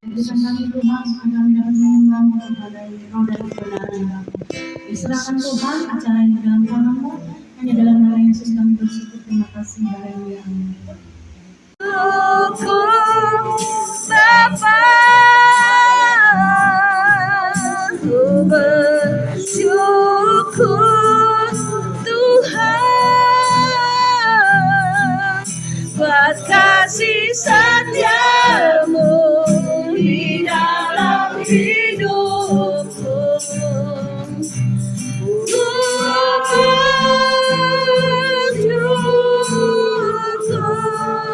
Berikan kami Tuhan, supaya kami dapat menyembahmu kepada Engkau dan kebenaran Kau. Diserahkan Tuhan acara ini dalam tangan-Mu, hanya dalam nama Yesus kami bersyukur. Terima kasih. Haleluya. Amin. Bapa, ku bersyukur Tuhan buat kasih setia-Mu di dalam hidupku. Ku bersyukur Tuhan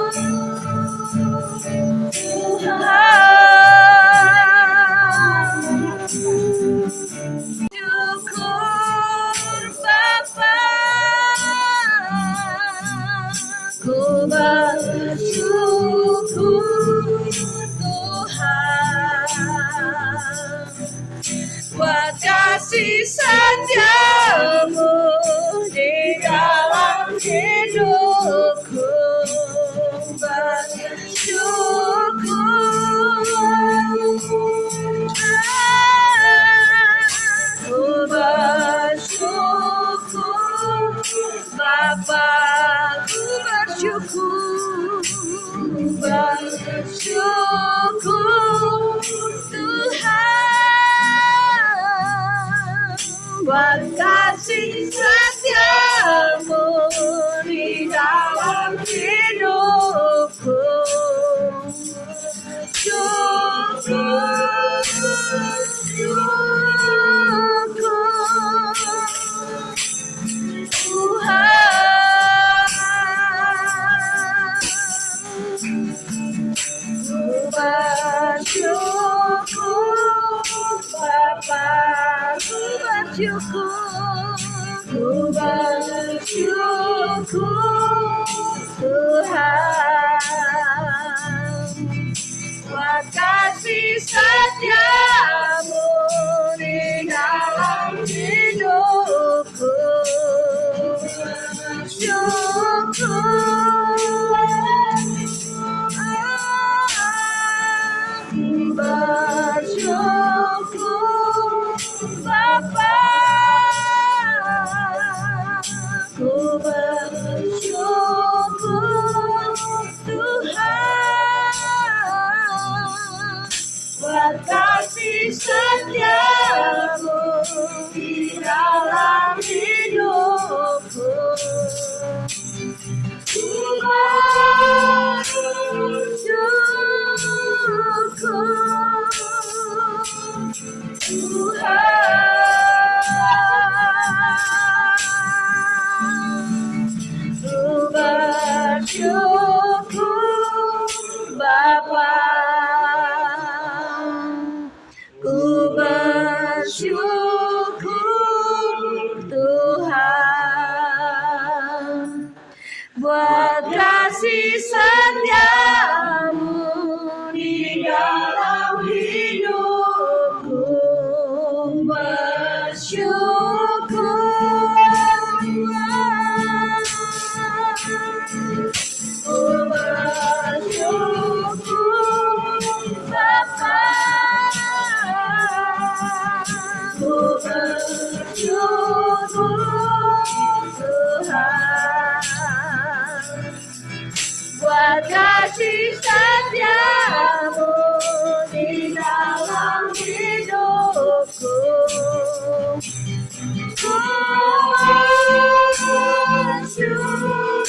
buat kasih setia-Mu di dalam hidupku. Ku bersyukur Bapa, ku bersyukur Tuhan buat kasih setia-Mu di dalam hidupku. Ku bersyukur Tuhan buat kasih setia-Mu di dalam hidupku. Bersyukur Bapa, ku bersyukur Tuhan buat kasih setia-Mu di dalam hidupku. Ku bersyukur Tuhan, ku bersyukur Bapa, ku bersyukur Tuhan buat kasih setia-Mu di dalam hidupku. Bersyukur ku bersyukur Bapa, ku bersyukur Tuhan buat kasih setia-Mu di dalam hidupku. Ku bersyukur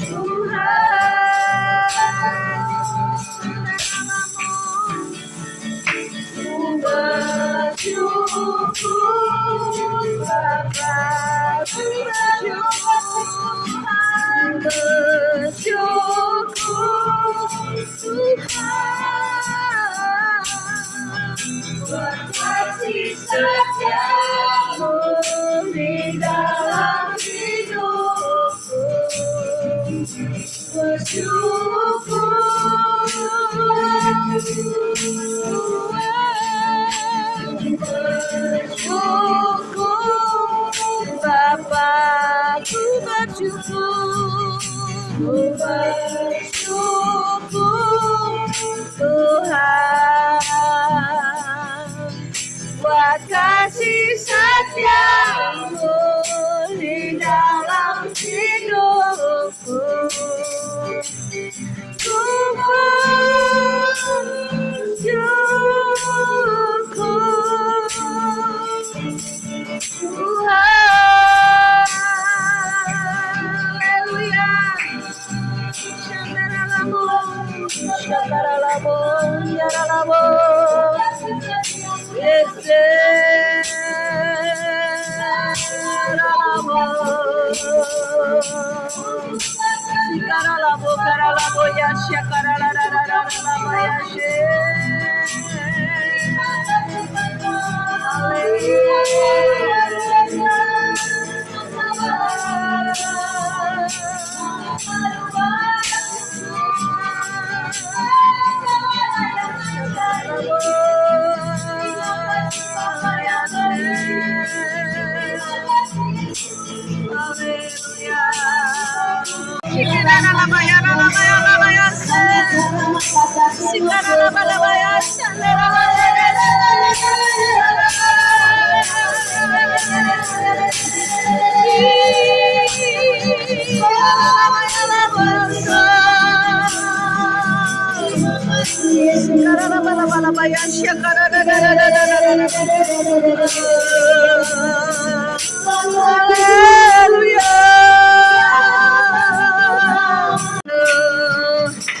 Tuhan, ku bersyukur Bapa, ku bersyukur Tuhan buat kasih setia-Mu di dalam hidupku. Bersyukur Bapa, ku bersyukur Tuhan buat kasih setiamu di dalam hidupku. Ku bersyukur Tuhan. Haleluya. Syakaralabo, yaralabo. Yeseralabo. Sikaralabo, karalabo, ya syakaralabo, ya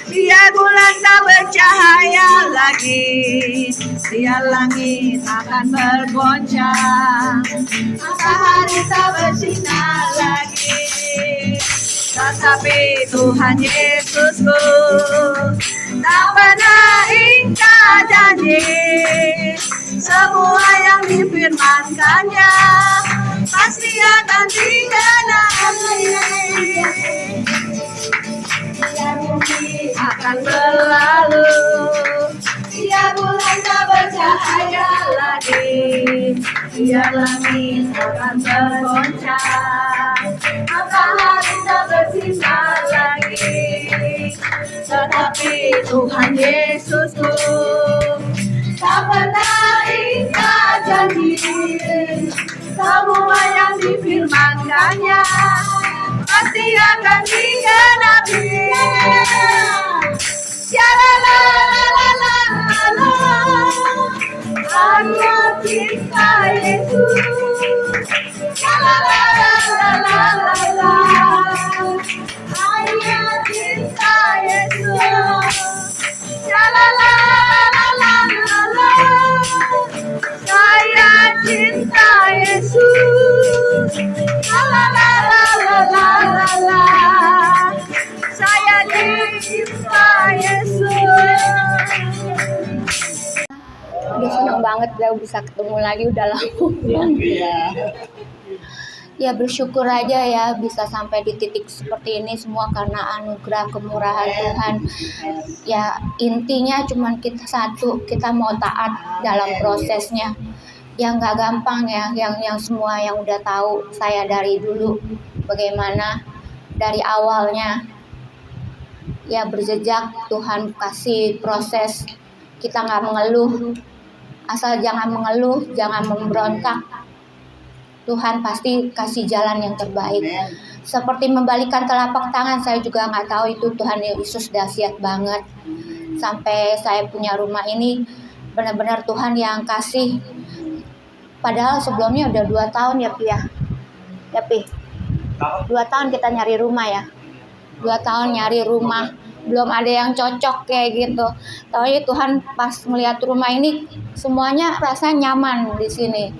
Biar bulan tak bercahaya lagi, biar langit akan bergoncang, matahari tak bersinar lagi, tetapi Tuhan Yesusku tak pernah ingkar janji. Semua yang difirmankannya pasti akan digenapi. Biar bumi akan berlalu, biar bulan tak bercahaya lagi, biar langit akan bergoncang, matahari tak bersinar lagi, tetapi Tuhan Yesusku tak pernah ingkar janji. Semua yang difirmankannya pasti akan digenapi. Ya la la la la la, hanya cinta Yesus. Ya la la la la la la, hanya cinta Yesus. Ya la la la la la la, saya cinta Yesus. La la la la la la la, saya cinta Yesus. Udah senang banget udah bisa ketemu lagi, udah lama. Ya bersyukur aja ya bisa sampai di titik seperti ini semua karena anugerah kemurahan Tuhan. Ya intinya cuman kita satu, kita mau taat dalam prosesnya. Yang nggak gampang ya, yang semua yang udah tahu saya dari dulu bagaimana dari awalnya ya berjejak, Tuhan kasih proses, kita nggak mengeluh, asal jangan mengeluh, jangan memberontak, Tuhan pasti kasih jalan yang terbaik. Seperti membalikan telapak tangan, saya juga nggak tahu itu Tuhan Yesus dahsyat banget. Sampai saya punya rumah ini benar-benar Tuhan yang kasih. Padahal sebelumnya udah 2 tahun ya Pi ya. Ya Pi. 2 tahun kita nyari rumah ya. 2 tahun nyari rumah. Belum ada yang cocok kayak gitu. Tapi Tuhan pas melihat rumah ini semuanya rasanya nyaman di sini.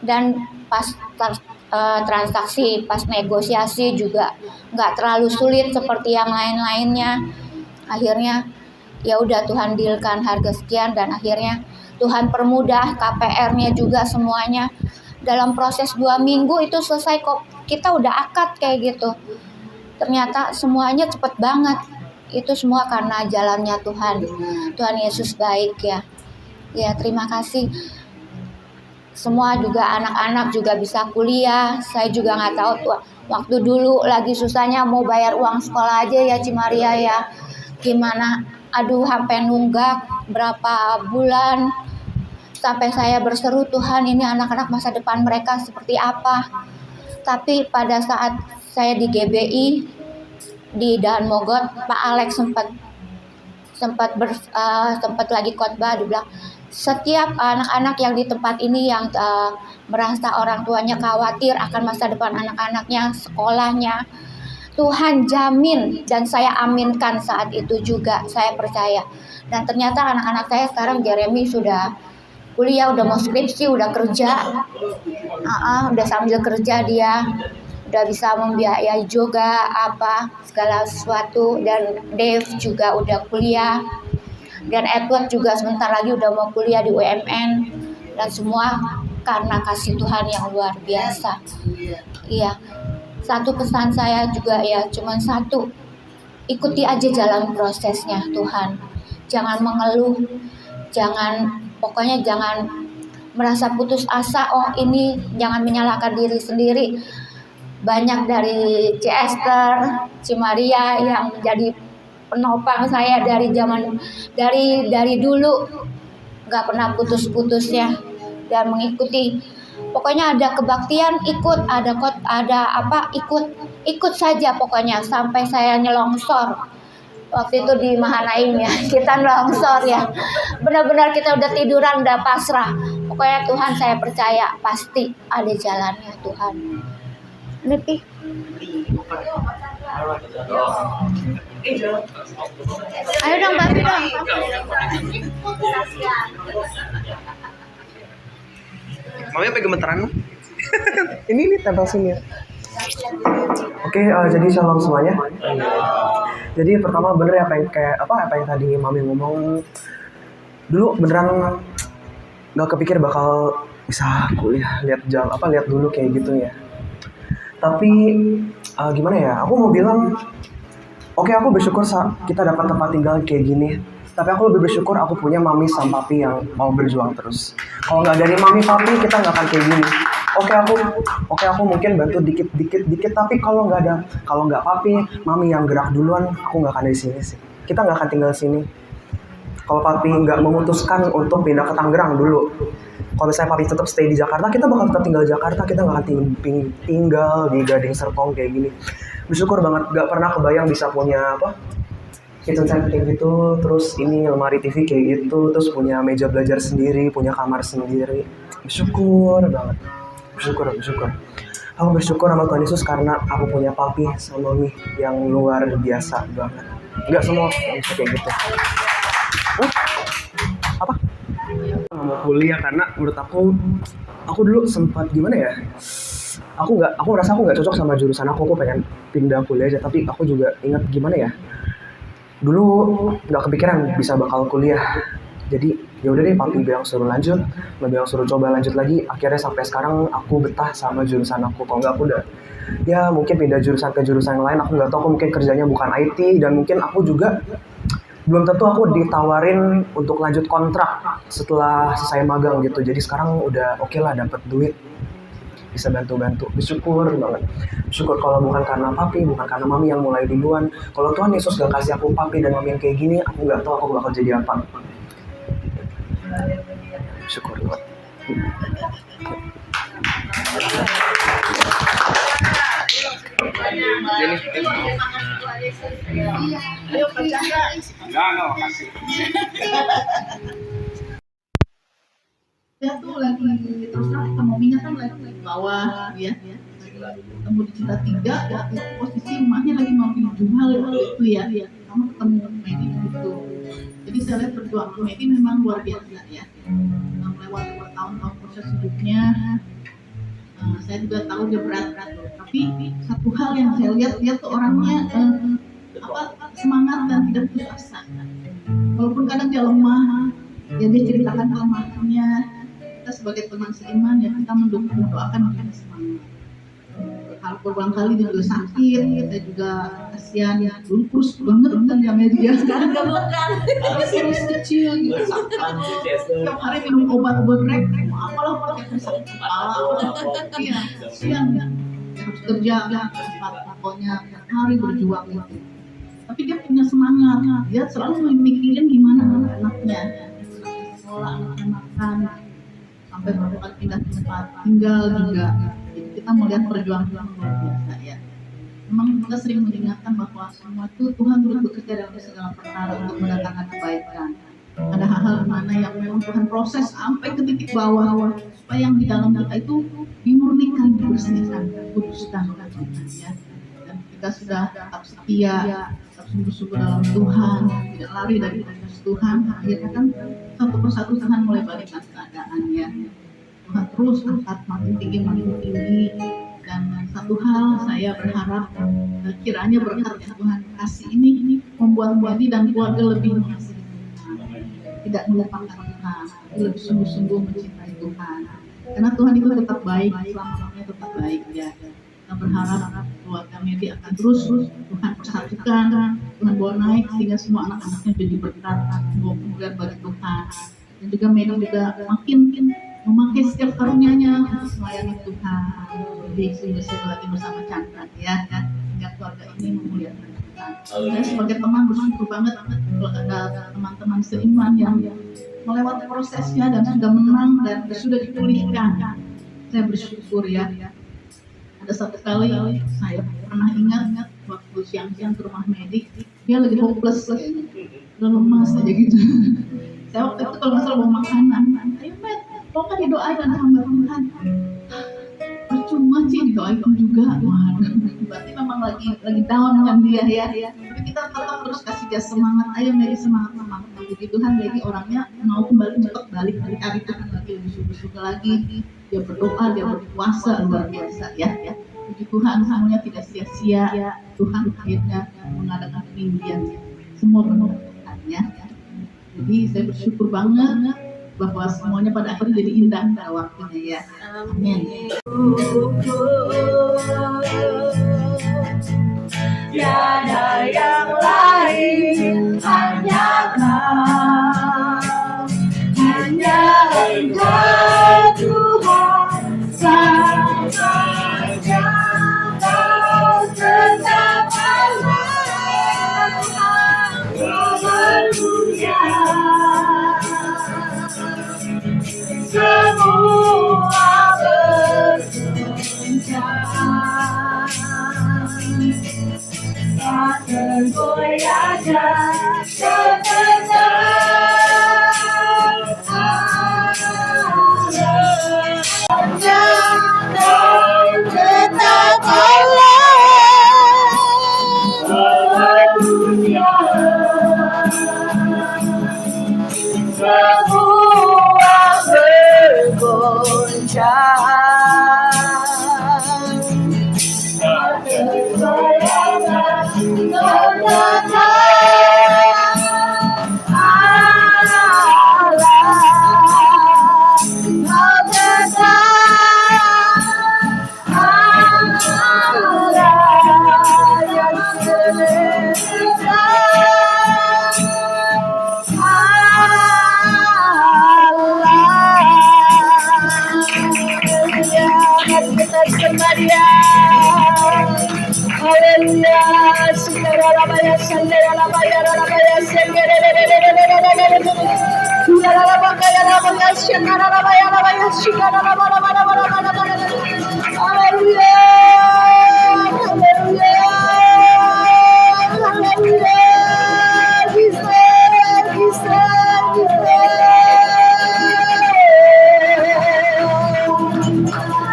Dan pas transaksi, pas negosiasi juga nggak terlalu sulit seperti yang lain-lainnya. Akhirnya ya udah Tuhan dealkan harga sekian dan akhirnya Tuhan permudah KPR-nya juga semuanya. Dalam proses 2 minggu itu selesai kok. Kita udah akad kayak gitu. Ternyata semuanya cepet banget. Itu semua karena jalannya Tuhan. Tuhan Yesus baik ya. Ya terima kasih. semua juga anak-anak juga bisa kuliah. Saya juga nggak tahu tuh waktu dulu lagi susahnya mau bayar uang sekolah aja ya Cimaria ya. Gimana? Aduh, sampai nunggak berapa bulan sampai saya berseru, Tuhan ini anak-anak masa depan mereka seperti apa. Tapi pada saat saya di GBI di Daan Mogot, Pak Alex sempat lagi khotbah, dia bilang setiap anak-anak yang di tempat ini yang merasa orang tuanya khawatir akan masa depan anak-anaknya, sekolahnya, Tuhan jamin, dan saya aminkan saat itu juga, saya percaya. Dan ternyata anak-anak saya sekarang, Jeremy sudah kuliah, udah mau skripsi, udah kerja, udah sambil kerja dia, udah bisa membiayai juga apa segala sesuatu. Dan Dave juga udah kuliah, dan Edward juga sebentar lagi udah mau kuliah di UMN, dan semua karena kasih Tuhan yang luar biasa. Iya, satu pesan saya juga ya cuman satu, ikuti aja jalan prosesnya Tuhan, jangan mengeluh, pokoknya jangan merasa putus asa. Oh ini, jangan menyalahkan diri sendiri. Banyak dari Chester, Cimaria yang menjadi penopang saya dari dulu, nggak pernah putus-putusnya dan mengikuti. Pokoknya ada kebaktian ikut, ikut saja pokoknya sampai saya nyelongsor. Waktu itu di Mahanaim ya, kita nyelongsor ya. Benar-benar kita udah tiduran, udah pasrah. Pokoknya Tuhan, saya percaya pasti ada jalannya Tuhan. Nepi. Ayo dong, bantu dong. Mami apa gemeteran? Ini tempel sini ya. Oke, jadi shalom semuanya. Jadi pertama bener apa yang tadi Mami ngomong. Dulu beneran nggak kepikir bakal bisa kuliah, lihat dulu kayak gitu ya. Tapi gimana ya? Aku mau bilang, oke, aku bersyukur kita dapat tempat tinggal kayak gini. Tapi aku lebih bersyukur aku punya mami sama papi yang mau berjuang terus. Kalau nggak dari mami papi, kita nggak akan kayak gini. Oke, aku mungkin bantu dikit. Tapi kalau nggak papi, mami yang gerak duluan, aku nggak akan di sini sih. Kita nggak akan tinggal sini. Kalau papi nggak memutuskan untuk pindah ke Tangerang dulu, kalau misalnya papi tetap stay di Jakarta, kita bakal tetap tinggal di Jakarta. Kita nggak akan tinggal di Gading Serpong kayak gini. Bersyukur banget, nggak pernah kebayang bisa punya kitchen set kayak gitu, terus ini lemari TV kayak gitu, terus punya meja belajar sendiri, punya kamar sendiri. Bersyukur banget, bersyukur. Aku bersyukur sama Tuhan Yesus karena aku punya papi sama mami yang luar biasa banget. Nggak semua bisa kayak gitu. Apa? Mau kuliah karena menurut aku dulu sempat gimana ya? Aku merasa aku nggak cocok sama jurusan aku pengen pindah kuliah aja. Tapi aku juga ingat gimana ya? Dulu nggak kepikiran bisa bakal kuliah. Jadi ya udah deh, papi bilang suruh lanjut, bilang suruh coba lanjut lagi. Akhirnya sampai sekarang aku betah sama jurusan aku. Kalau nggak aku udah ya mungkin pindah jurusan ke jurusan yang lain. Aku nggak tahu, aku mungkin kerjanya bukan IT, dan mungkin aku juga belum tentu aku ditawarin untuk lanjut kontrak setelah selesai magang gitu. Jadi sekarang udah oke lah, dapet duit, bisa bantu-bantu. Bersyukur banget. Bersyukur kalau bukan karena papi, bukan karena mami yang mulai duluan. Kalau Tuhan Yesus gak kasih aku papi dan mami yang kayak gini, aku gak tahu aku bakal jadi apa. Bersyukur banget. Ayo Pak Chandra. Enggak, makasih. Dia tuh lagi terus terang sama maminya kan lagi di bawah ya. Ketemu di Cita 3, waktu itu posisi emaknya lagi mau dijual waktu itu ya. Kamu ketemu Medi gitu. Jadi saya lihat perjuangan Medi memang luar biasa ya. Melewati tahun-tahun proses hidupnya. Saya juga tahu dia berat. Tapi satu hal yang saya lihat, dia tuh orangnya semangat dan tidak putus asa. Walaupun kadang dia lemah, ya dia ceritakan kelemahannya. Kita sebagai teman seiman ya kita mendukung, mendoakan, kita semangat. berulang kali dia juga sakit, kita juga kasihan ya, dulu kurus banget kan jamnya dia sekarang gak makan, kurus kecil gitu, tiap hari minum obat-obat apalah pakai sakit kepala, iya, kasihan ya, harus kerja pokoknya tiap hari berjuang gitu. Tapi dia punya semangat, dia selalu mikirin gimana anak-anaknya, sekolah, anaknya makan, sampai melakukan pindah tempat tinggal juga. Jadi kita melihat perjuangan luar biasa ya. Memang kita sering mengingatkan bahwa semua itu Tuhan turut bekerja dalam segala perkara untuk mendatangkan kebaikan. Ada hal-hal mana yang memang Tuhan proses sampai ke titik bawah supaya yang di dalam kita itu dimurnikan, dibersihkan, kuduskan ya. Dan kita sudah tetap setia, tetap sungguh-sungguh dalam Tuhan, tidak lari dari proses Tuhan. Akhirnya kan satu persatu Tuhan mulai balikkan keadaannya. Tuhan terus angkat makin tinggi. Dan satu hal saya berharap kiranya berkat yang Tuhan kasih ini membuat Wadi dan keluarga lebih mengasihi Tuhan, tidak melupakan Tuhan, lebih sungguh-sungguh mencintai Tuhan. Karena Tuhan itu tetap baik, selama-lamanya tetap baik ya. Kita berharap keluarga Medi akan terus Tuhan persatukan, Tuhan bawa naik sehingga semua anak-anaknya jadi berkat, kemudian bagi Tuhan. Dan juga Medi juga makin memakai setiap karunia-Nya untuk melayani Tuhan. Jadi sehingga lagi bersama Chandra ya, sehingga keluarga ini memuliakan Tuhan. Saya sebagai teman bersyukur banget kalau ada teman-teman seiman yang melewati prosesnya dan sudah menang dan sudah dipulihkan. Saya bersyukur ya. Ada satu kali saya pernah ingat waktu siang-siang ke rumah medik, dia lagi hopeless, udah lemas aja gitu. Saya waktu itu kalau nggak salah bawa makanan, ayo Met, mau kan didoain hamba Tuhan. Percuma sih didoain juga, waduh, berarti memang lagi down kan dia ya. Tapi kita tetap terus kasih dia semangat, ayo Medi semangat. Puji Tuhan, Medi orangnya mau kembali cepat balik dari hari Tuhan lagi lebih sungguh-sungguh lagi. Dia berdoa, dia berpuasa luar biasa ya. Puji Tuhan, semuanya tidak sia-sia. Tuhan akhirnya mengadakan penyembuhan semua berkat-berkatnya. Jadi saya bersyukur banget bahwa semuanya pada akhirnya jadi indah pada waktunya ya. Amin. Tiada yang lain, hanya Kau, hanya Engkau Tuhan, saja Kau tetap Allah. Haleluya. Semua berguncang, tak tergoyahkan ketenangan. Kau tetap Allah. Haleluya. Semua bergoncang, tak tergoyahkan Haleluya, segera la baya, sendera la baya, segera la baya, segera la baya, segera la baya, haleluya, haleluya, haleluya,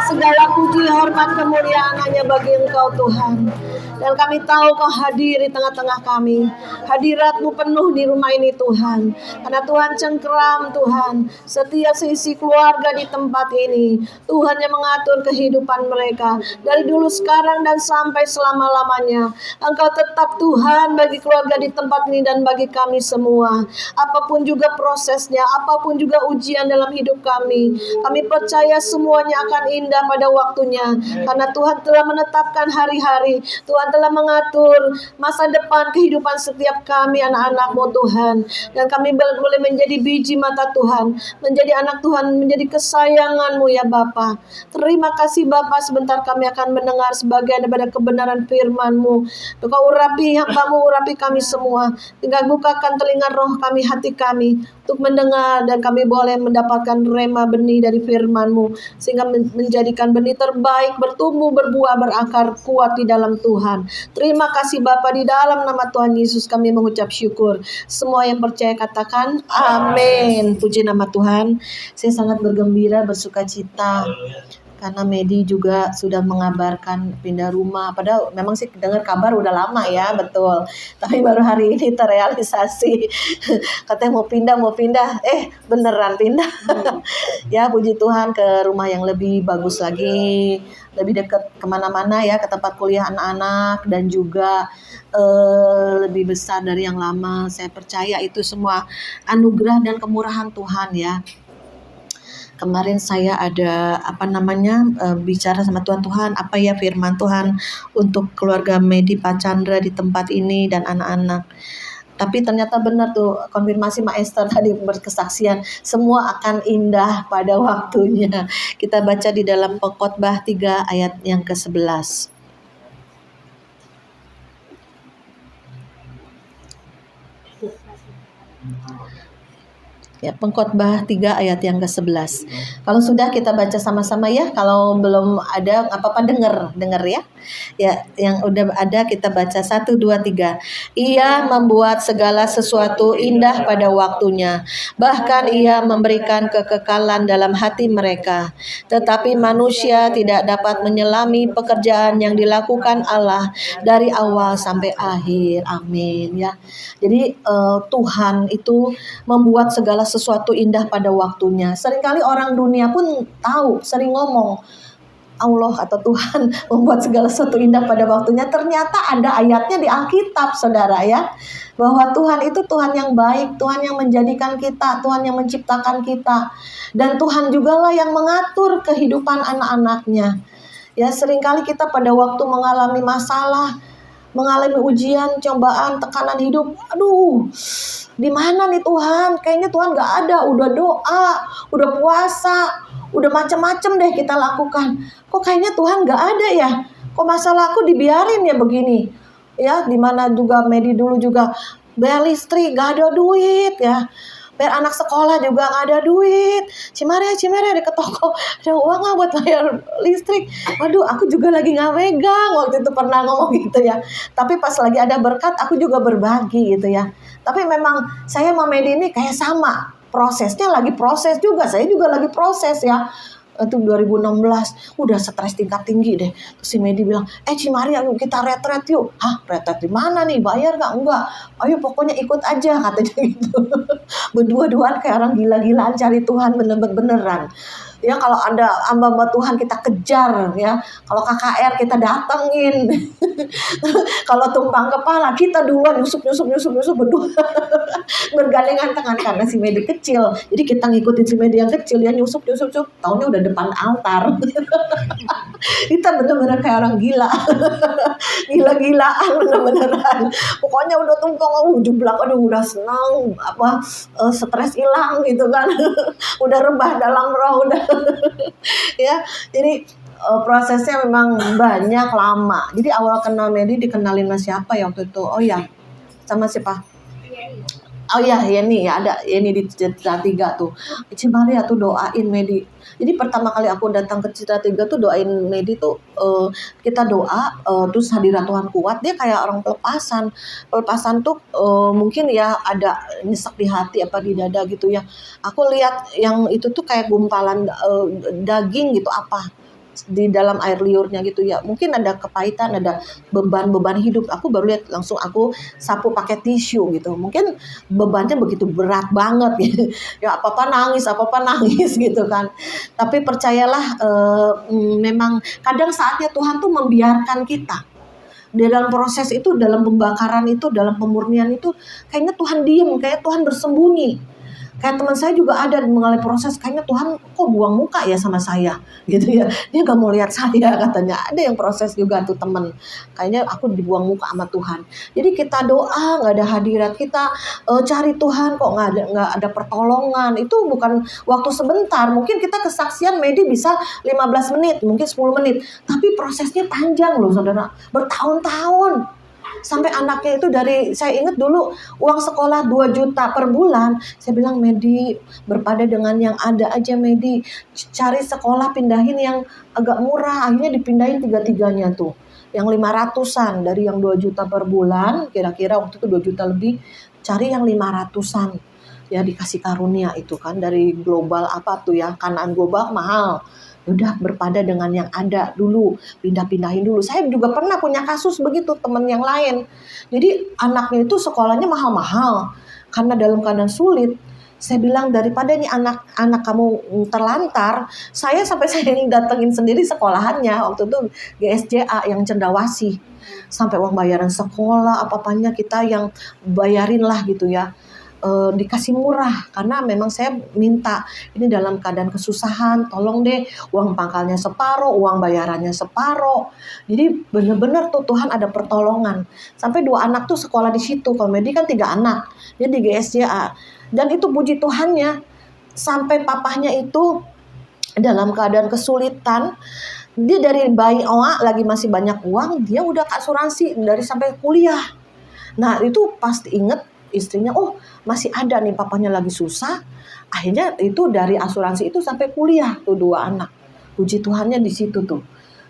segala puji, hormat, kemuliaan hanya bagi Engkau Tuhan. Tuhan. Dan kami tahu Kau hadir di tengah-tengah kami. Hadirat-Mu penuh di rumah ini Tuhan. Karena Tuhan cengkeram Tuhan setiap sisi keluarga di tempat ini. Tuhan yang mengatur kehidupan mereka dari dulu sekarang dan sampai selama-lamanya. Engkau tetap Tuhan bagi keluarga di tempat ini dan bagi kami semua. Apapun juga prosesnya, apapun juga ujian dalam hidup kami percaya semuanya akan indah pada waktunya. Karena Tuhan telah menetapkan hari-hari, Tuhan telah mengatur masa depan kehidupan setiap kami anak-anak-Mu Tuhan. Dan kami boleh menjadi biji mata Tuhan, menjadi anak Tuhan, menjadi kesayangan-Mu ya Bapa. Terima kasih Bapa, sebentar kami akan mendengar sebagian daripada kebenaran firman-Mu. Kau urapi hamba-Mu, urapi kami semua. Tinggal bukakan telinga roh kami, hati kami untuk mendengar, dan kami boleh mendapatkan rema benih dari firman-Mu sehingga menjadikan benih terbaik, bertumbuh, berbuah, berakar kuat di dalam Tuhan. Terima kasih Bapa, di dalam nama Tuhan Yesus kami mengucap syukur. Semua yang percaya katakan amin. Puji nama Tuhan. Saya sangat bergembira, bersuka cita karena Medi juga sudah mengabarkan pindah rumah. Padahal memang sih dengar kabar udah lama ya, betul. Tapi baru hari ini terrealisasi. Katanya mau pindah. Beneran pindah. Ya puji Tuhan, ke rumah yang lebih bagus lagi, lebih dekat kemana-mana ya, ke tempat kuliah anak-anak, dan juga lebih besar dari yang lama. Saya percaya itu semua anugerah dan kemurahan Tuhan ya. Kemarin saya ada bicara sama Tuhan, apa ya firman Tuhan untuk keluarga Medi Pak Chandra di tempat ini dan anak-anak. Tapi ternyata benar tuh konfirmasi Mak Esther tadi berkesaksian, semua akan indah pada waktunya. Kita baca di dalam Pengkhotbah 3 ayat yang ke-11. Ya, Pengkhotbah 3 ayat yang ke-11. Kalau sudah kita baca sama-sama ya. Kalau belum ada apa-apa dengar ya. Ya, yang udah ada kita baca 1 2 3. Ia membuat segala sesuatu indah pada waktunya. Bahkan ia memberikan kekekalan dalam hati mereka. Tetapi manusia tidak dapat menyelami pekerjaan yang dilakukan Allah dari awal sampai akhir. Amin ya. Jadi Tuhan itu membuat segala sesuatu indah pada waktunya. Seringkali orang dunia pun tahu, sering ngomong Allah atau Tuhan membuat segala sesuatu indah pada waktunya. Ternyata ada ayatnya di Alkitab saudara ya, bahwa Tuhan itu Tuhan yang baik, Tuhan yang menjadikan kita, Tuhan yang menciptakan kita, dan Tuhan jugalah yang mengatur kehidupan anak-anaknya. Ya, seringkali kita pada waktu mengalami masalah, mengalami ujian, cobaan, tekanan hidup, aduh, di mana nih Tuhan? Kayaknya Tuhan gak ada. Udah doa, udah puasa, udah macam-macam deh kita lakukan. Kok kayaknya Tuhan gak ada ya? Kok masalahku dibiarin ya begini? Ya, dimana juga Medi dulu juga bayar listrik, gak ada duit ya. Bayar anak sekolah juga gak ada duit. Cimaria ada ke toko, ada uang gak buat bayar listrik? Waduh, aku juga lagi gak megang. Waktu itu pernah ngomong gitu ya. Tapi pas lagi ada berkat, aku juga berbagi gitu ya. Tapi memang saya sama Medi ini kayak sama. Prosesnya lagi proses juga. Saya juga lagi proses ya. Itu 2016 udah stres tingkat tinggi deh. Terus si Medi bilang, Cimaria yuk kita retret yuk. Hah, retret di mana nih? Bayar gak? Enggak. Ayo pokoknya ikut aja katanya gitu. Berdua-duaan kayak orang gila-gilaan cari Tuhan beneran. Ya, kalau ada hamba-hamba Tuhan kita kejar ya. Kalau KKR kita datengin. Kalau tumpang kepala kita duluan nyusup berdua. Bergandengan tangan karena si Medi kecil. Jadi kita ngikutin si Medi yang kecil, dia nyusup. Tahunnya udah depan altar. Kita bener-bener kayak orang gila. Gila-gilaan bener-beneran. Pokoknya udah tumpang jublak, aduh udah senang, stres hilang gitu kan. Udah rebah dalam roh udah. Ya, jadi prosesnya memang banyak, lama. Jadi awal kenal Medi dikenalin sama siapa ya waktu itu? Oh ya, sama siapa? Oh ya, Yeni ya, ada Yeni di Citra 3 tuh. Cimaria tuh doain Medi. Jadi pertama kali aku datang ke Citra 3 tuh doain Medi tuh, kita doa, terus hadirat Tuhan kuat. Dia kayak orang pelepasan. Pelepasan tuh mungkin ya ada nyesek di hati apa di dada gitu ya. Aku lihat yang itu tuh kayak gumpalan daging gitu apa. di dalam air liurnya gitu ya. Mungkin ada kepahitan, ada beban-beban hidup. Aku baru lihat langsung aku sapu pakai tisu gitu. Mungkin bebannya begitu berat banget gitu. Ya apa-apa nangis gitu kan. Tapi percayalah memang kadang saatnya Tuhan tuh membiarkan kita. Di dalam proses itu, dalam pembakaran itu, dalam pemurnian itu, kayaknya Tuhan diem, kayak Tuhan bersembunyi. Kayak teman saya juga ada mengalami proses, kayaknya Tuhan kok buang muka ya sama saya, gitu ya. Dia gak mau lihat saya katanya. Ada yang proses juga tuh teman. Kayaknya aku dibuang muka sama Tuhan. Jadi kita doa, gak ada hadirat. Kita cari Tuhan, kok gak ada pertolongan. Itu bukan waktu sebentar. Mungkin kita kesaksian Medi bisa 15 menit, mungkin 10 menit. Tapi prosesnya panjang loh saudara. Bertahun-tahun. Sampai anaknya itu saya ingat dulu uang sekolah 2 juta per bulan. Saya bilang, Medi, berpada dengan yang ada aja Medi. Cari sekolah pindahin yang agak murah. Akhirnya dipindahin 3-3-nya tuh. Yang 500-an dari yang 2 juta per bulan. Kira-kira waktu itu 2 juta lebih. Cari yang 500-an. Ya dikasih karunia itu kan. Dari global apa tuh ya. Kanaan global mahal. Udah berpada dengan yang ada dulu, pindah-pindahin dulu. Saya juga pernah punya kasus begitu, teman yang lain. Jadi anaknya itu sekolahnya mahal-mahal karena dalam keadaan sulit. Saya bilang daripada nih anak kamu terlantar, saya sampai saya datengin sendiri sekolahannya waktu itu GSJA yang Cendrawasih. Sampai uang bayaran sekolah apa-apanya kita yang bayarin lah gitu ya. Dikasih murah karena memang saya minta ini dalam keadaan kesusahan, tolong deh uang pangkalnya separuh, uang bayarannya separuh. Jadi benar-benar tuh Tuhan ada pertolongan. Sampai 2 anak tuh sekolah di situ. Kalau Medi kan 3 anak, dia di GSJA. Dan itu puji Tuhannya sampai papahnya itu dalam keadaan kesulitan. Dia dari bayi lagi masih banyak uang, dia udah asuransi dari sampai kuliah. Nah itu pasti inget istrinya, oh masih ada nih papanya lagi susah. Akhirnya itu dari asuransi itu sampai kuliah tuh 2 anak. Puji Tuhannya di situ tuh.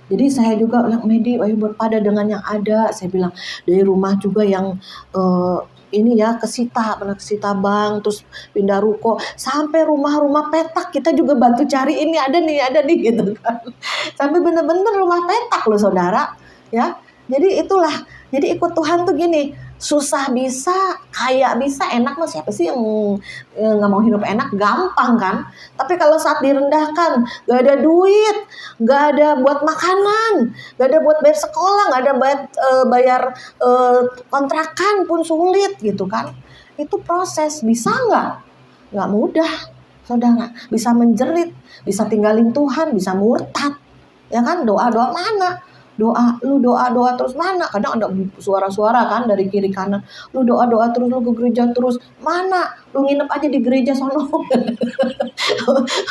Jadi saya juga bilang, Medi, ayo berpada dengan yang ada. Saya bilang dari rumah juga yang ini ya kesita bank, terus pindah ruko sampai rumah-rumah petak kita juga bantu cari ini ada nih gitu kan. Sampai bener-bener rumah petak loh saudara ya. Jadi itulah, jadi ikut Tuhan tuh gini. Susah bisa, kaya bisa, enak mah siapa sih yang nggak mau hidup enak, gampang kan. Tapi kalau saat direndahkan, gak ada duit, gak ada buat makanan, gak ada buat bayar sekolah, gak ada bayar kontrakan pun sulit gitu kan. Itu proses, bisa nggak mudah saudara. Bisa menjerit, bisa tinggalin Tuhan, bisa murtad ya kan. Doa mana? Lu doa terus mana? Kadang ada suara-suara kan dari kiri kanan. Lu doa terus, lu ke gereja terus. Mana? Lu nginep aja di gereja sono.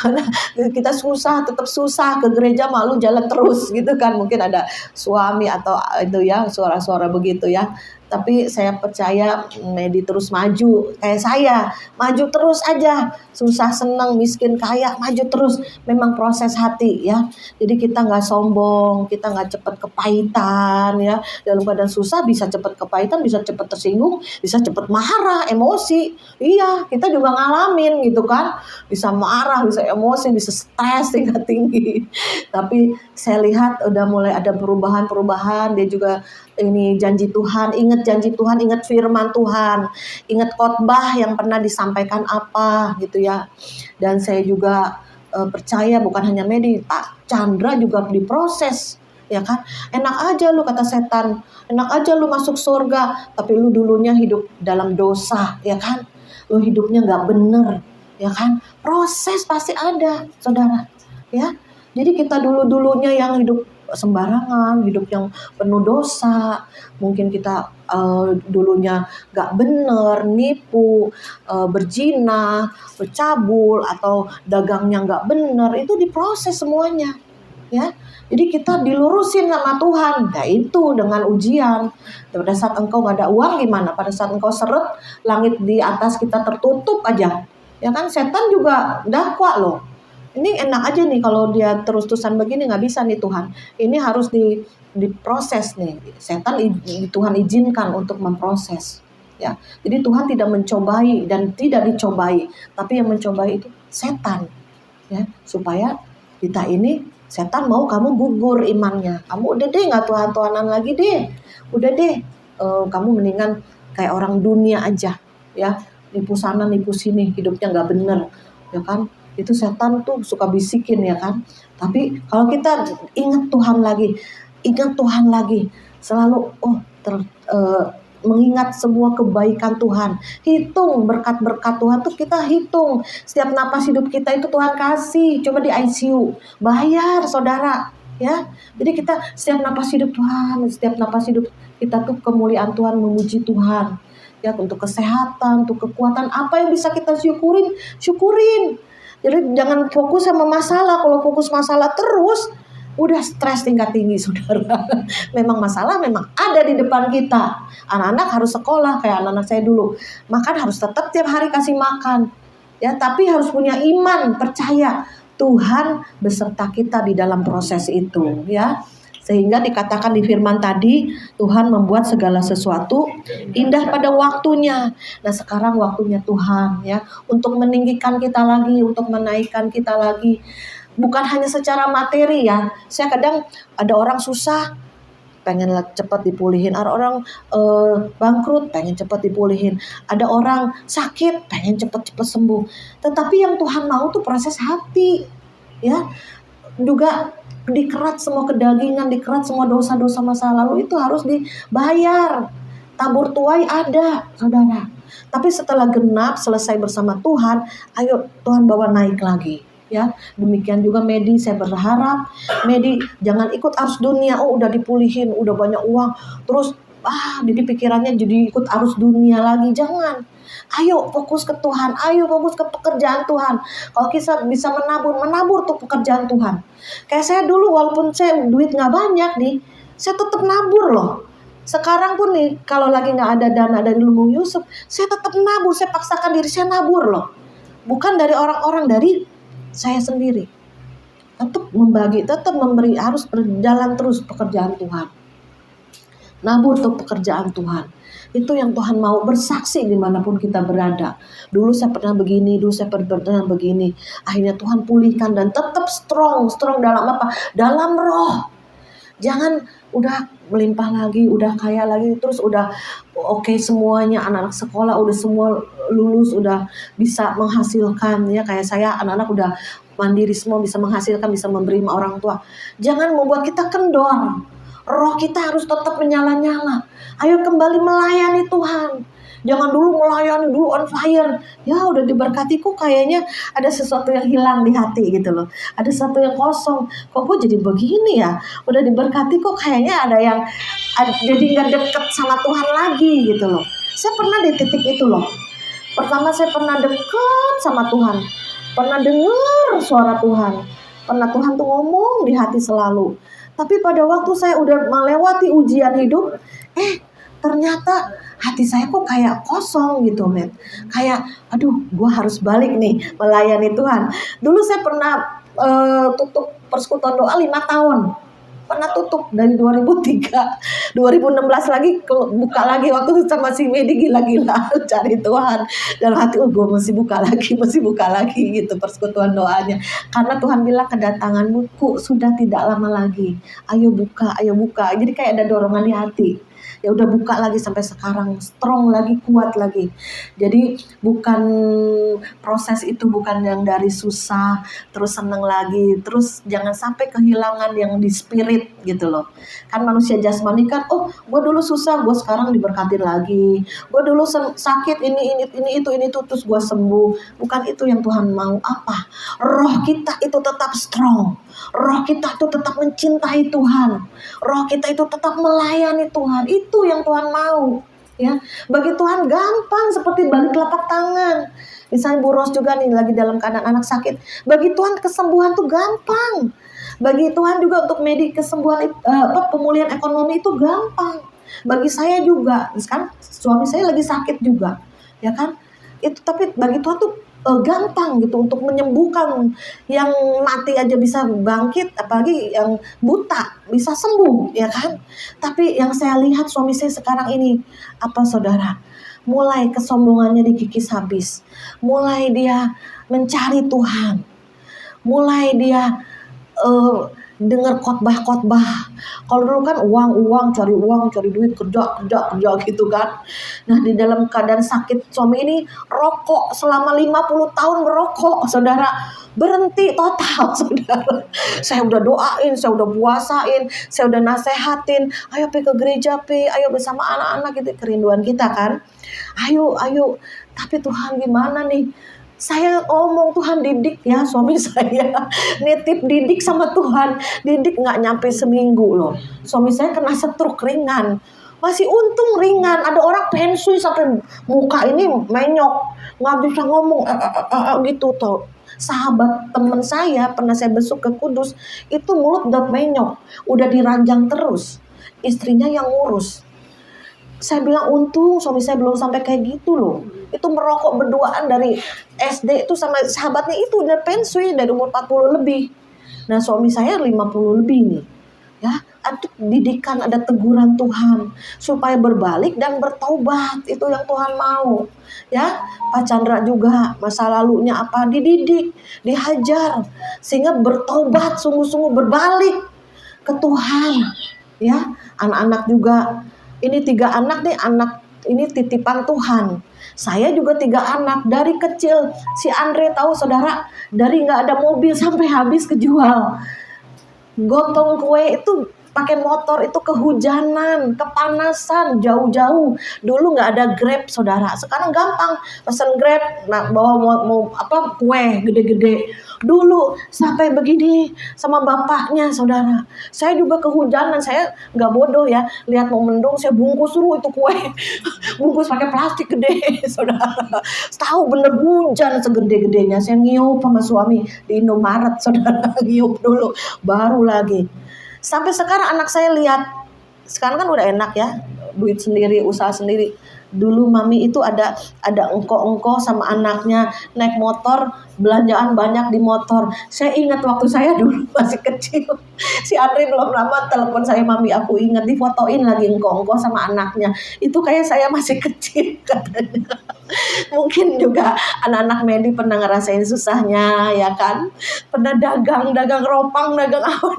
Karena kita tetap susah ke gereja, malu jalan terus gitu kan. Mungkin ada suami atau itu ya suara-suara begitu ya. Tapi saya percaya Medi terus maju kayak saya, maju terus aja, susah senang miskin kaya maju terus. Memang proses hati ya. Jadi kita nggak sombong, kita nggak cepat kepahitan ya. Dalam keadaan susah bisa cepat kepahitan, bisa cepat tersinggung, bisa cepat marah, emosi. Iya, kita juga ngalamin gitu kan. Bisa marah, bisa emosi, bisa stres tingkat tinggi. Tapi saya lihat udah mulai ada perubahan. Dia juga ini janji Tuhan, ingat janji Tuhan, ingat firman Tuhan, ingat khotbah yang pernah disampaikan apa gitu ya. Dan saya juga percaya bukan hanya Medi, Pak Chandra juga diproses ya kan. Enak aja lu kata setan, enak aja lu masuk surga, tapi lu dulunya hidup dalam dosa ya kan. Lu hidupnya gak bener ya kan. Proses pasti ada saudara ya. Jadi kita dulunya yang hidup sembarangan, hidup yang penuh dosa, mungkin kita dulunya gak bener, nipu, berzina, bercabul, atau dagangnya gak bener, itu diproses semuanya ya. Jadi kita dilurusin sama Tuhan. Nah itu dengan ujian. Pada saat engkau gak ada uang gimana? Pada saat engkau seret, langit di atas kita tertutup aja ya kan. Setan juga dakwa loh. Ini enak aja nih kalau dia terus-terusan begini, nggak bisa nih Tuhan. Ini harus diproses nih. Setan Tuhan izinkan untuk memproses. Ya, jadi Tuhan tidak mencobai dan tidak dicobai, tapi yang mencobai itu setan. Ya, supaya kita ini Setan mau kamu gugur imannya. Kamu udah deh nggak Tuhan-Tuhanan lagi deh. Udah deh, kamu mendingan kayak orang dunia aja, ya. Nipu sana, nipu sini, hidupnya nggak bener, ya kan? Itu setan tuh suka bisikin, ya kan? Tapi kalau kita ingat Tuhan lagi, selalu mengingat semua kebaikan Tuhan. Hitung berkat-berkat Tuhan tuh kita hitung. Setiap napas hidup kita itu Tuhan kasih. Coba di ICU, bayar saudara. Ya, jadi kita setiap napas hidup Tuhan, setiap napas hidup kita tuh kemuliaan Tuhan, memuji Tuhan. Ya, untuk kesehatan, untuk kekuatan, apa yang bisa kita syukurin. Jadi jangan fokus sama masalah. Kalau fokus masalah terus, udah stres tingkat tinggi saudara. Memang masalah memang ada di depan kita. Anak-anak harus sekolah kayak anak-anak saya dulu. Makan harus tetap tiap hari kasih makan. Ya, tapi harus punya iman, percaya Tuhan beserta kita di dalam proses itu, ya. Sehingga dikatakan di firman tadi, Tuhan membuat segala sesuatu indah pada waktunya. Nah, sekarang waktunya Tuhan, ya, untuk meninggikan kita lagi, untuk menaikkan kita lagi. Bukan hanya secara materi, ya. Saya kadang ada orang susah, pengen cepat dipulihin. Ada orang bangkrut, pengen cepat dipulihin. Ada orang sakit, pengen cepat-cepat sembuh. Tetapi yang Tuhan mau tuh proses hati, ya. Juga dikerat semua kedagingan, dikerat semua dosa-dosa masa lalu itu harus dibayar. Tabur tuai ada, saudara. Tapi setelah genap, selesai bersama Tuhan, ayo Tuhan bawa naik lagi. Ya, demikian juga Medi, saya berharap Medi jangan ikut arus dunia. Oh, udah dipulihin, udah banyak uang, terus jadi pikirannya jadi ikut arus dunia lagi. Jangan. Ayo fokus ke Tuhan, ayo fokus ke pekerjaan Tuhan. Kalau kita bisa menabur tuh pekerjaan Tuhan. Kayak saya dulu, walaupun saya duit nggak banyak nih, saya tetap nabur loh. Sekarang pun nih, kalau lagi nggak ada dana dari Lumbung Yusuf, saya tetap nabur, saya paksakan diri saya nabur loh. Bukan dari orang-orang, dari saya sendiri. Tetap membagi, tetap memberi, harus berjalan terus pekerjaan Tuhan. Nabur tuh pekerjaan Tuhan. Itu yang Tuhan mau, bersaksi dimanapun kita berada. Dulu saya pernah begini, dulu saya pernah begini. Akhirnya Tuhan pulihkan dan tetap strong dalam apa? Dalam roh. Jangan udah melimpah lagi, udah kaya lagi, terus udah oke semuanya, anak-anak sekolah udah semua lulus, udah bisa menghasilkan, ya kayak saya, anak-anak udah mandiri semua, bisa menghasilkan, bisa memberi sama orang tua. Jangan membuat kita kendor. Roh kita harus tetap menyala-nyala. Ayo kembali melayani Tuhan. Jangan dulu melayani, dulu on fire. Ya udah diberkati, kok kayaknya ada sesuatu yang hilang di hati gitu loh. Ada sesuatu yang kosong. Kok gue jadi begini ya? Udah diberkati kok kayaknya ada yang jadi gak deket sama Tuhan lagi gitu loh. Saya pernah di titik itu loh. Pertama saya pernah deket sama Tuhan. Pernah dengar suara Tuhan. Pernah Tuhan tuh ngomong di hati selalu. Tapi pada waktu saya udah melewati ujian hidup, ternyata hati saya kok kayak kosong gitu, men. Kayak, aduh, gue harus balik nih melayani Tuhan. Dulu saya pernah tutup persekutuan doa 5 tahun. Pernah tutup dari 2003, 2016 lagi buka lagi waktu sama si Medi gila-gila cari Tuhan. Dalam hati, gue masih buka lagi gitu persekutuan doanya. Karena Tuhan bilang kedatanganmu sudah tidak lama lagi. Ayo buka. Jadi kayak ada dorongan di hati. Ya udah buka lagi sampai sekarang, strong lagi, kuat lagi. Jadi bukan proses itu bukan yang dari susah terus seneng lagi, terus jangan sampai kehilangan yang di spirit gitu loh. Kan manusia jasmani kan, gue dulu susah, gue sekarang diberkatin lagi. Gue dulu sakit ini itu terus gue sembuh. Bukan itu yang Tuhan mau. Apa? Roh kita itu tetap strong. Roh kita itu tetap mencintai Tuhan. Roh kita itu tetap melayani Tuhan. Itu yang Tuhan mau. Ya, bagi Tuhan gampang seperti balik telapak tangan. Misalnya Bu Ros juga nih lagi dalam keadaan anak sakit. Bagi Tuhan kesembuhan tuh gampang. Bagi Tuhan juga untuk kesembuhan pemulihan ekonomi itu gampang. Bagi saya juga. Sekarang suami saya lagi sakit juga, ya kan? Itu tapi bagi Tuhan tuh gampang gitu untuk menyembuhkan. Yang mati aja bisa bangkit, apalagi yang buta bisa sembuh, ya kan? Tapi yang saya lihat suami saya sekarang ini apa, saudara? Mulai kesombongannya dikikis habis. Mulai dia mencari Tuhan. Mulai dia dengar khotbah-khotbah. Kalau dulu kan uang, cari duit, kerja gitu kan. Nah, di dalam keadaan sakit suami ini rokok selama 50 tahun merokok, saudara. Berhenti total, saudara. Saya udah doain, saya udah puasain, saya udah nasehatin, ayo pi ke gereja pi, ayo bersama anak-anak gitu, kerinduan kita kan. Ayo. Tapi Tuhan gimana nih? Saya ngomong Tuhan didik ya suami saya, nitip didik sama Tuhan, didik nggak nyampe seminggu loh. Suami saya kena stroke ringan, masih untung ringan. Ada orang pensiun sampai muka ini menyok, nggak bisa ngomong gitu toh. Sahabat teman saya pernah saya besuk ke Kudus, itu mulut udah menyok, udah diranjang terus, istrinya yang ngurus. Saya bilang untung suami saya belum sampai kayak gitu loh. Itu merokok berduaan dari SD itu sama sahabatnya itu udah pensiun dari umur 40 lebih. Nah suami saya 50 lebih nih. Ya, ada didikan, ada teguran Tuhan supaya berbalik dan bertobat, itu yang Tuhan mau. Ya, Pak Chandra juga masa lalunya apa dididik, dihajar sehingga bertobat, sungguh-sungguh berbalik ke Tuhan. Ya, anak-anak juga. Ini 3 anak nih, anak ini titipan Tuhan. Saya juga 3 anak dari kecil. Si Andre tahu saudara, dari nggak ada mobil sampai habis kejual. Gotong kue itu pakai motor itu kehujanan, kepanasan, jauh-jauh. Dulu nggak ada Grab saudara. Sekarang gampang pesan Grab, nah bawa mau apa kue gede-gede. Dulu sampai begini sama bapaknya saudara. Saya juga kehujanan, saya nggak bodoh ya. Lihat mau mendung saya bungkus dulu itu kue. Bungkus pakai plastik gede saudara. Tahu bener hujan segede-gedenya. Saya ngiup sama suami di Indomaret saudara. Ngiup dulu baru lagi. Sampai sekarang anak saya lihat, sekarang kan udah enak ya, duit sendiri, usaha sendiri. Dulu mami itu ada engko-engko sama anaknya naik motor, belanjaan banyak di motor. Saya ingat waktu saya dulu masih kecil. Si Andri belum lama telepon saya, mami aku ingat, difotoin lagi engko-engko sama anaknya. Itu kayak saya masih kecil katanya. Mungkin juga anak-anak Medi pernah ngerasain susahnya ya kan. Pernah dagang ropang, dagang apa.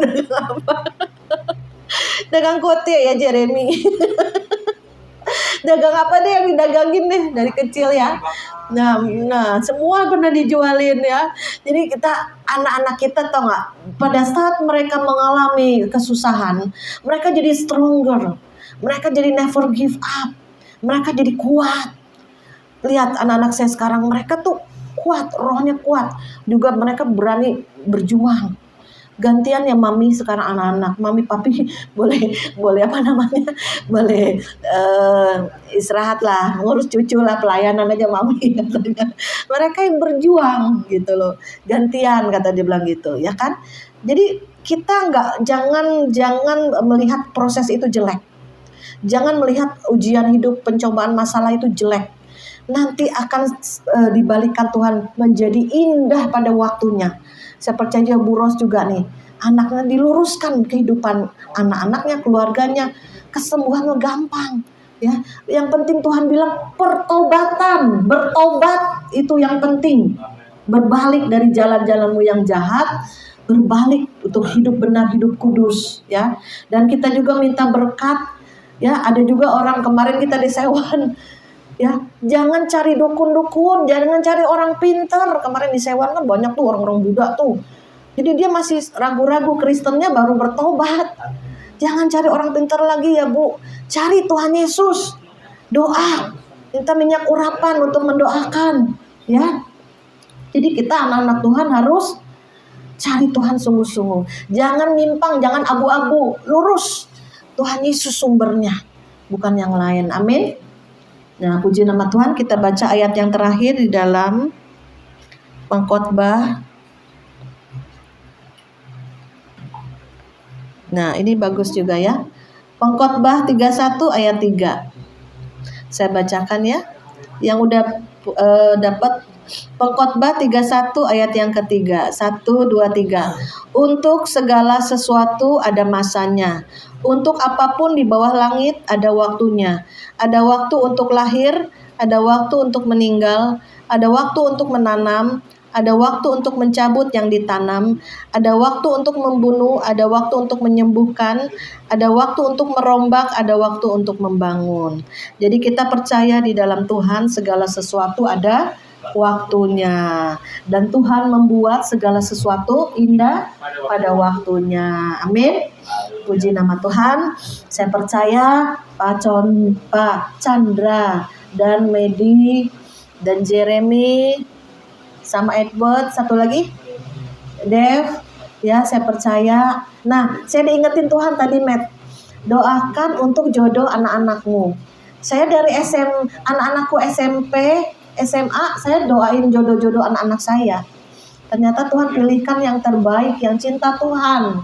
Dagang kote ya Jeremy. Dagang apa deh yang didagangin deh dari kecil ya. Nah semua pernah dijualin ya. Jadi kita anak-anak kita tau nggak, pada saat mereka mengalami kesusahan, mereka jadi stronger, mereka jadi never give up, mereka jadi kuat. Lihat anak-anak saya sekarang, mereka tuh kuat, rohnya kuat, juga mereka berani berjuang. Gantian ya mami sekarang anak-anak, mami papi boleh apa namanya, boleh istirahat lah, ngurus cucu lah, pelayanan aja mami katanya. Mereka yang berjuang gitu loh, gantian kata dia bilang gitu ya kan. Jadi kita jangan melihat proses itu jelek, jangan melihat ujian hidup, pencobaan masalah itu jelek. Nanti akan dibalikan Tuhan menjadi indah pada waktunya. Saya percaya Bu Ros juga nih, anaknya diluruskan kehidupan anak-anaknya, keluarganya, kesembuhannya gampang. Ya, yang penting Tuhan bilang pertobatan, bertobat itu yang penting. Berbalik dari jalan-jalanmu yang jahat, berbalik untuk hidup benar, hidup kudus, ya. Dan kita juga minta berkat, ya. Ada juga orang kemarin kita disewan. Ya, jangan cari dukun-dukun, jangan cari orang pinter. Kemarin di Sewan kan banyak tuh orang-orang Buddha tuh. Jadi dia masih ragu-ragu, Kristennya baru bertobat. Jangan cari orang pinter lagi ya Bu. Cari Tuhan Yesus. Doa, minta minyak urapan untuk mendoakan. Ya. Jadi kita anak-anak Tuhan harus cari Tuhan sungguh-sungguh. Jangan nyimpang, jangan abu-abu, lurus. Tuhan Yesus sumbernya, bukan yang lain. Amin. Nah, puji nama Tuhan, kita baca ayat yang terakhir di dalam Pengkhotbah. Nah, ini bagus juga ya. Pengkhotbah 31 ayat 3. Saya bacakan ya. Yang udah dapat Pengkhotbah 31 ayat yang ketiga. 1, 2, 3. Untuk segala sesuatu ada masanya. Untuk apapun di bawah langit ada waktunya. Ada waktu untuk lahir, ada waktu untuk meninggal, ada waktu untuk menanam, ada waktu untuk mencabut yang ditanam, ada waktu untuk membunuh, ada waktu untuk menyembuhkan, ada waktu untuk merombak, ada waktu untuk membangun. Jadi kita percaya di dalam Tuhan segala sesuatu ada waktunya, dan Tuhan membuat segala sesuatu indah pada waktunya. Amin. Puji nama Tuhan. Saya percaya Pak Chandra dan Medi dan Jeremy sama Edward, satu lagi Dev, ya saya percaya. Nah, saya diingetin Tuhan tadi, Matt, doakan untuk jodoh anak-anakmu. Saya dari anak-anakku SMP, SMA, saya doain jodoh-jodoh anak-anak saya. Ternyata Tuhan pilihkan yang terbaik, yang cinta Tuhan,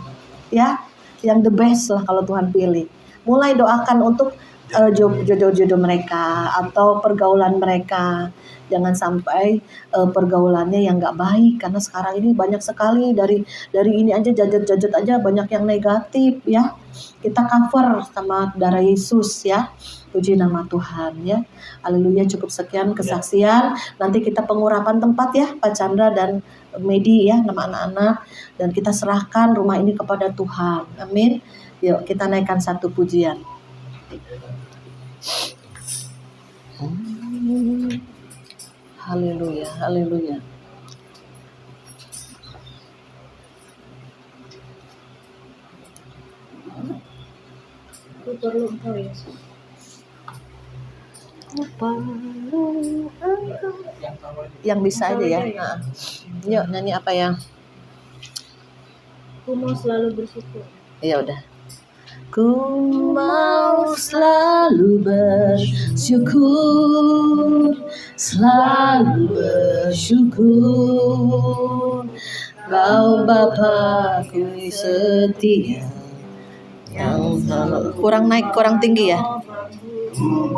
ya, yang the best lah kalau Tuhan pilih. Mulai doakan untuk jodoh-jodoh mereka atau pergaulan mereka. Jangan sampai pergaulannya yang nggak baik, karena sekarang ini banyak sekali dari ini aja, jajet-jajet aja banyak yang negatif, ya. Kita cover sama darah Yesus, ya. Puji nama Tuhan, ya. Haleluya. Cukup sekian kesaksian. Nanti kita pengurapan tempat, ya, Pak Chandra dan Medi, ya, nama anak-anak, dan kita serahkan rumah ini kepada Tuhan. Amin. Yuk kita naikkan satu pujian. Haleluya, haleluya. Aku perlu Engkau, Yesus. Yang bisa aja ya. Nah. Yuk nyanyi apa yang? Aku mau selalu bersyukur. Ya udah. Ku mau selalu bersyukur, selalu bersyukur. Kau Bapakku setia, yang kurang naik, kurang tinggi ya. Ku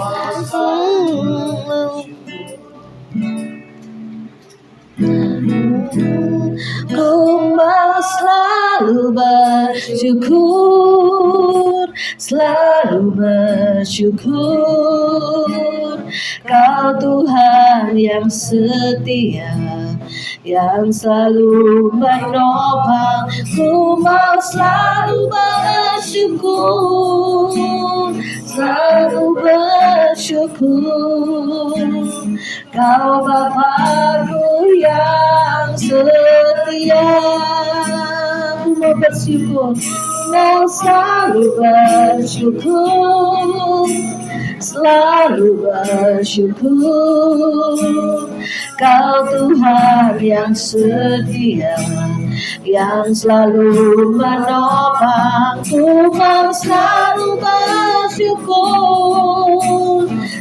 mau selalu bersyukur, selalu bersyukur. Kau Tuhan yang setia, yang selalu menopang. Ku mau selalu bersyukur, selalu bersyukur. Kau Bapakku yang setia. Ku mau bersyukur, mau selalu bersyukur, selalu bersyukur. Kau Tuhan yang setia, yang selalu menopang. Ku mau selalu bersyukur,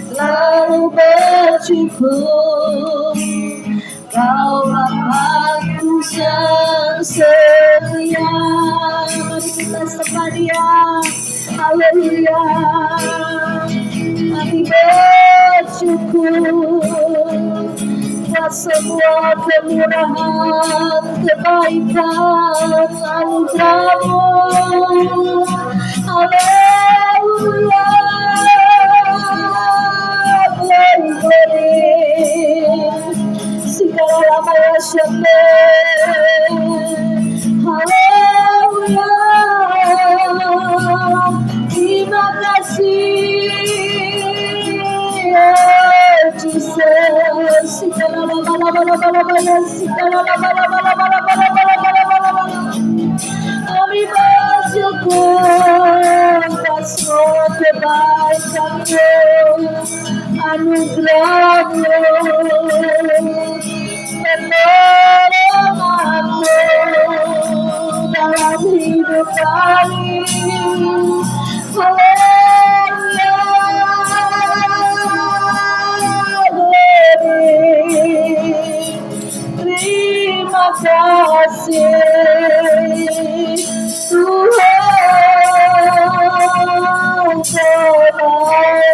selalu bersyukur. Kau Bapakku yang setia. Mari kita sembah Dia. Haleluya. Mari bersyukur buat semua kemurahan, kebaikan, anugerah-Mu. Haleluya. Glory. Segala lama ya syukur. Haleluya. Terima kasih, Jesus. Segala lama ya, segala lama. Kami bersyukur atas semua kebaikan-Mu, anugerah-Mu, pertolongan-Mu dalam hidup kami. Haleluya. Terima kasih Tuhan.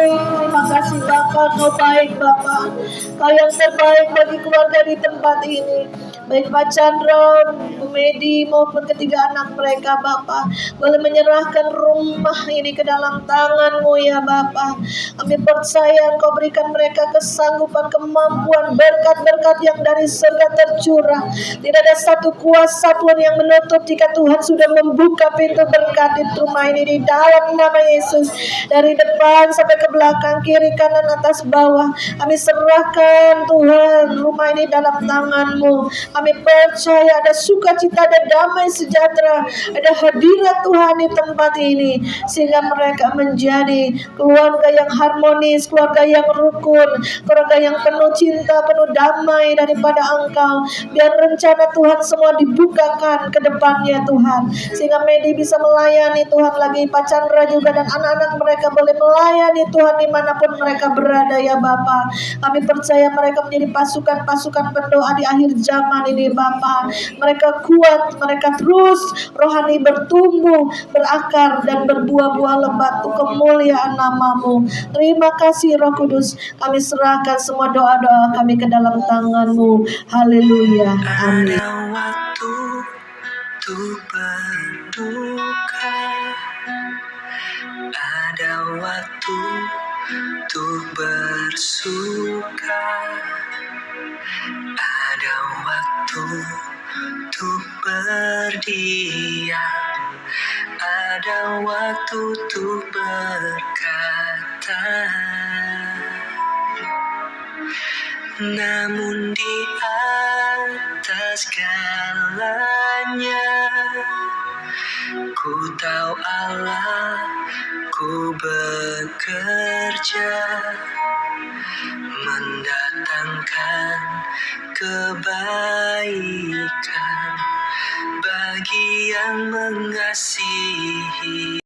Terima kasih Bapa, Kau baik Bapa. Kau yang terbaik bagi keluarga di tempat ini. baik Pak Chandra, Bu Medi maupun ketiga anak mereka Bapa, boleh menyerahkan rumah ini ke dalam tangan-Mu ya Bapa. Kami percaya Engkau berikan mereka kesanggupan, kemampuan, berkat-berkat yang dari surga tercurah. Tidak ada satu kuasa Tuhan yang menutup jika Tuhan sudah membuka pintu berkat di rumah ini di dalam nama Yesus. Dari depan sampai ke belakang, kiri, kanan, atas, bawah, kami serahkan Tuhan rumah ini dalam tangan-Mu. Kami percaya ada sukacita, ada damai sejahtera, ada hadirat Tuhan di tempat ini, sehingga mereka menjadi keluarga yang harmonis, keluarga yang rukun, keluarga yang penuh cinta, penuh damai daripada Engkau. Biar rencana Tuhan semua dibukakan ke depannya Tuhan, sehingga Medi bisa melayani Tuhan lagi, Pak Chandra juga dan anak-anak mereka boleh melayani Tuhan dimanapun mereka berada ya Bapa. Kami percaya mereka menjadi pasukan-pasukan pendoa di akhir zaman ini Bapa. Mereka kuat, mereka terus rohani bertumbuh, berakar dan berbuah-buah lebat untuk kemuliaan nama-Mu. Terima kasih Roh Kudus, kami serahkan semua doa-doa kami ke dalam tangan-Mu. Haleluya, amin. Ada waktu untuk berduka, ada waktu untuk bersuka, ada waktu untuk berdiam, ada waktu untuk berkata. Namun di atas segalanya, ku tahu Allah, ku bekerja mendatangkan kebaikan bagi yang mengasihi.